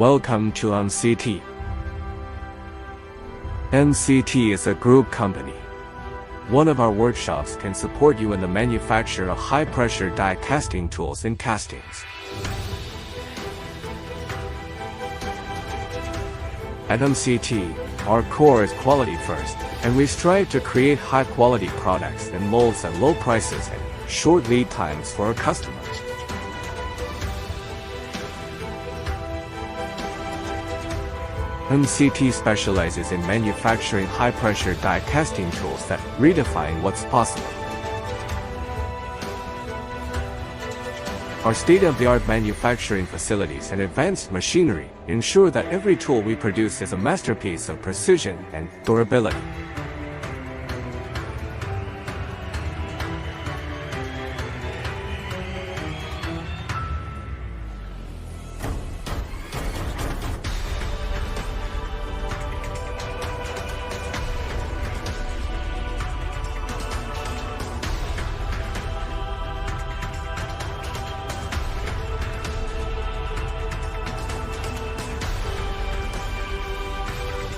Welcome to MCT. MCT is a group company. One of our workshops can support you in the manufacture of high-pressure die casting tools and castings. At MCT, our core is quality first, and we strive to create high-quality products and molds at low prices and short lead times for our customers. MCT specializes in manufacturing high-pressure die casting tools that redefine what's possible. Our state-of-the-art manufacturing facilities and advanced machinery ensure that every tool we produce is a masterpiece of precision and durability.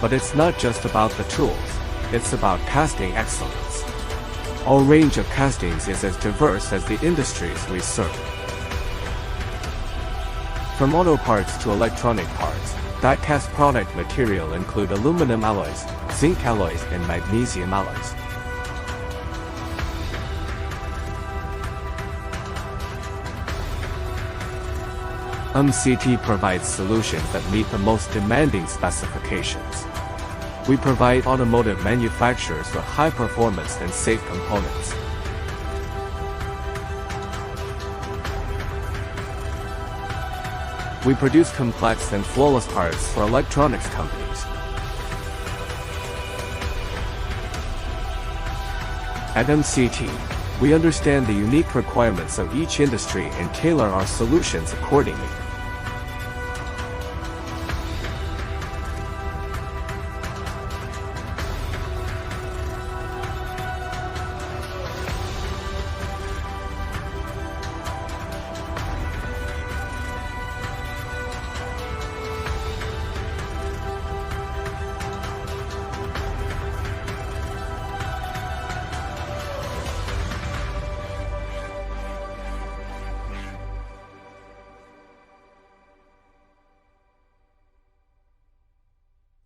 But it's not just about the tools, it's about casting excellence. Our range of castings is as diverse as the industries we serve. From auto parts to electronic parts, die-cast product material include aluminum alloys, zinc alloys, and magnesium alloys. MCT provides solutions that meet the most demanding specifications. We provide automotive manufacturers with high performance and safe components. We produce complex and flawless parts for electronics companies. At MCT, we understand the unique requirements of each industry and tailor our solutions accordingly.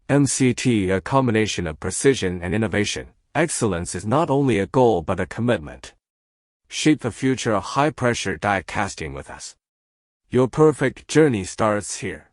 MCT, a combination of precision and innovation. Excellence is not only a goal but a commitment. Shape the future of high-pressure die casting with us. Your perfect journey starts here.